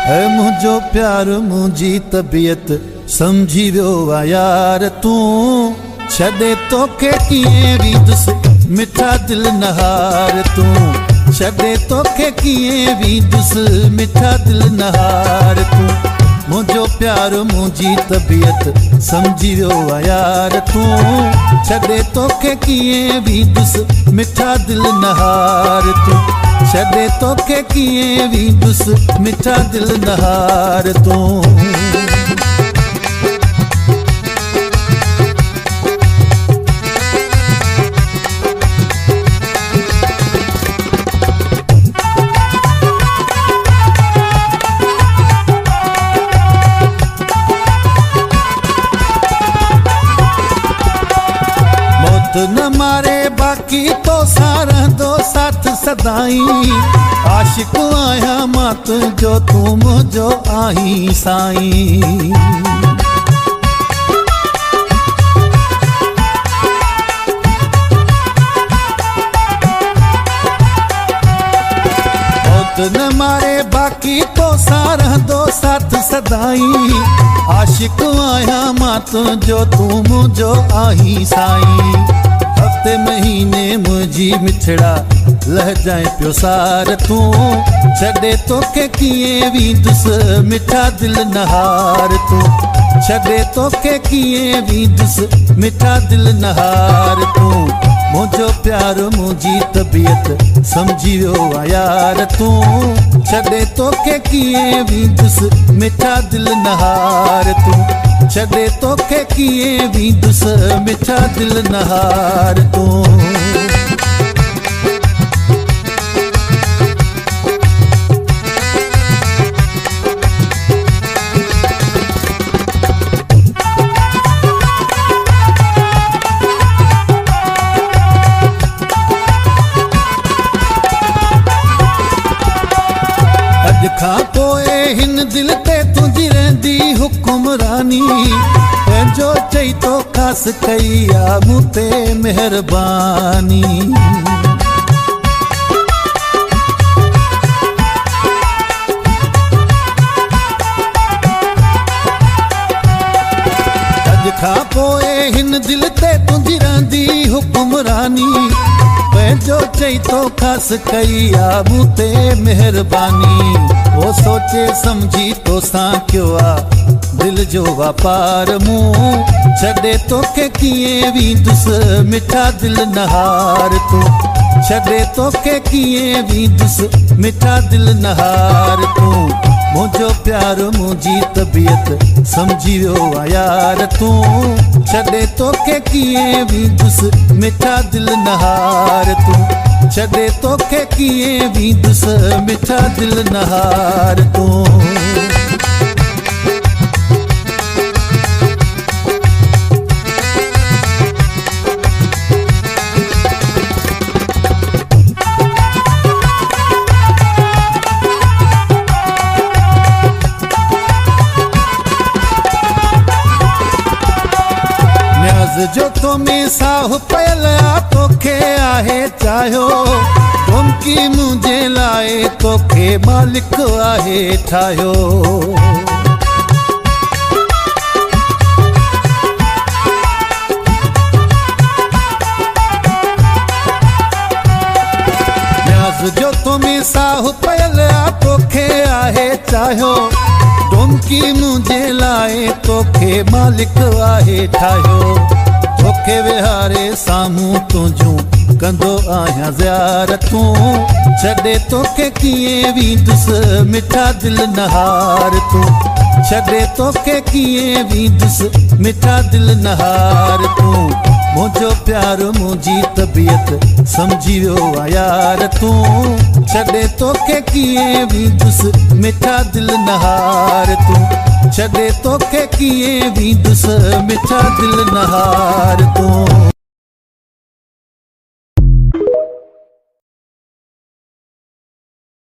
ऐ मुझो प्यार मुझी तबीयत समझी वियो आ यार तू छॾे तोखे कीअं वींदुसि मिठा दिल नहार तू छॾे तोखे कीअं वींदुसि मिठा दिल नहार तू मुझो प्यार मुझी तबीयत समझी वियो आ यार तू छॾे तोखे कीअं वींदुसि मिठा दिल नहार तू छॾे तोखे कीअं वींदुसि मिठा दिल नहार तू न मारे बाकी तो सारा दो साथ सदाई आशिक आया मां तुझो तू मुझो आई साईं न मारे बाकी तो सारा दो साथ सदाई आशिक आया मां तुझो तू मुझो आई साईं हफ्ते महीने मुझी मिठड़ा लह जाए पियो सार तू छॾे तोखे कीअं वींदुसि मिठा दिल नहार तू छॾे तोखे कीअं वींदुसि मिठा दिल नहार तू मुझो प्यार मुझी तबीयत समझी वियो आ यार तू छॾे तोखे कीअं वींदुसि मिठा दिल नहार तू छॾे तोखे कीअं वींदुसि मिठा दिल नहार तू खां पोइ हिन दिल ते तुंहिंजी रहंदी हुकुमरानी पंहिंजो चई तो ख़ासि कई आ मूं ते महिरबानी अॼु खां पोइ हिन दिल ते तुंहिंजी रहंदी हुकुमरानी पंहिंजो चई तो ख़ासि कई आ मूं ते महिरबानी वो सोचे समझी तो सां कयो आ दिल जो वापार मूं छॾे तोखे कीअं वींदुसि मिठा दिल नहार तू छॾे तोखे कीअं वींदुसि मिठा दिल नहार तू मुझो प्यार मुझी तबीयत समझी वियो आ यार तू छॾे तोखे कीअं वींदुसि मिठा दिल नहार तू छॾे तोखे कीअं वींदुसि मिठा दिल नहार तू जो तो में साहु पयल आ तोखे आहे चाहियो धमकी मुझे लाए तोखे मालिक आहे ठाहियो जो तो में साहु पयल आ तोखे आहे चाहियो धमकी मुझे लाए तोखे मालिक आहे ठाहियो तोखे विहारे साम्हूं तुंहिंजूं कंदो आहियां ज़ियारतूं छॾे तोखे कीअं वींदुसि मिठा दिल नहार तू छॾे तोखे कीअं वींदुसि मिठा दिल नहार तू मुझो प्यार मुझी तबीयत समझी वियो आ यार तू छॾे तोखे कीअं वींदुसि मिठा दिल नहार तू छॾे तोखे कीअं वींदुसि मिठा दिल नहार तू